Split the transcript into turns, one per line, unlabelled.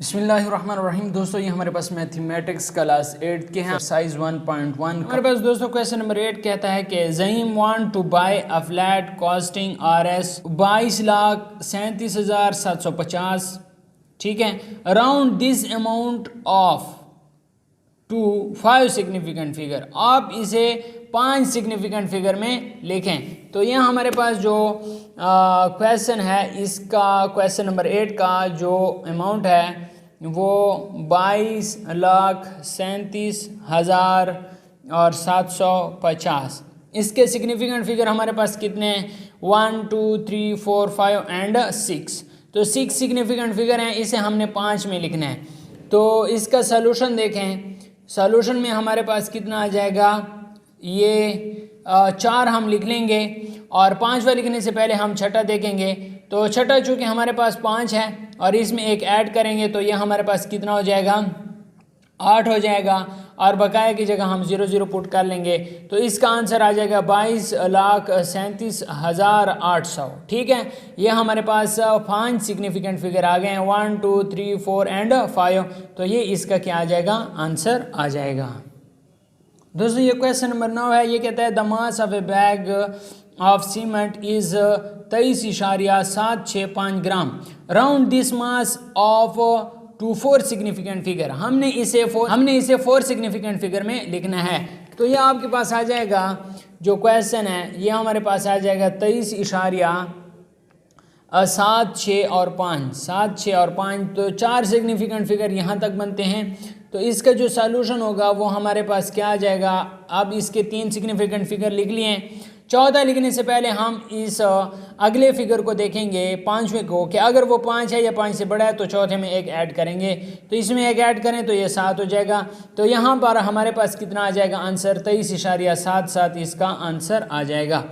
बिस्मिल्लाहिर्रहमानिर्रहीम। दोस्तों ये हमारे पास मैथमेटिक्स क्लास 8 के हैं, साइज 1.1। हमारे पास दोस्तों क्वेश्चन नंबर 8 कहता है कि Zaheem want to buy a flat costing RS 22,37,750। ठीक है, around this amount of two 5 significant figure. आप इसे 5 सिग्निफिकेंट फिगर में लिखें। तो यह हमारे पास जो क्वेश्चन है, इसका क्वेश्चन नंबर 8 का जो अमाउंट है वो 22,37,750। इसके सिग्निफिकेंट फिगर हमारे पास कितने हैं? 1 2 3 4 5 एंड 6। तो 6 सिग्निफिकेंट फिगर हैं, इसे हमने 5 में लिखना है। तो इसका सलूशन देखें। सॉल्यूशन में हमारे पास कितना आ जाएगा? ये 4 हम लिख लेंगे और 5वां लिखने से पहले हम छठा देखेंगे। तो छठा चूँकि हमारे पास 5 है और इसमें एक ऐड करेंगे तो ये हमारे पास कितना हो जाएगा? 8 हो जाएगा और बकाया की जगह हम 0 0 पुट कर लेंगे। तो इसका आंसर आ जाएगा 22,37,800। ठीक है, ये हमारे पास 5 सिग्निफिकेंट फिगर आ गए हैं, 1 2 3 4 एंड 5। तो ये इसका क्या आ जाएगा? आंसर आ जाएगा। दोस्तों ये क्वेश्चन नंबर 9 है। ये कहता है the mass of a bag of cement is 23.765 gram. Round this mass of to 4 significant figure. हमने इसे 4 सिग्निफिकेंट फिगर में लिखना है। तो ये आपके पास आ जाएगा, जो क्वेश्चन है ये हमारे पास आ जाएगा 23.7 6 और 5। तो 4 सिग्निफिकेंट फिगर यहाँ तक बनते हैं। तो इसका जो सॉल्यूशन होगा वो हमारे पास क्या आ जाएगा? अब इसके 3 सिग्निफिकेंट फिगर लिख लिए। 14 लिखने से पहले हम इस अगले फिगर को देखेंगे, 5वें को, कि अगर वो 5 है या 5 से बड़ा है तो चौथे में एक ऐड करेंगे। तो इसमें एक ऐड करें तो ये 7 हो जाएगा। तो यहाँ पर हमारे पास कितना आ जाएगा आंसर? 23.77 इसका आंसर आ जाएगा।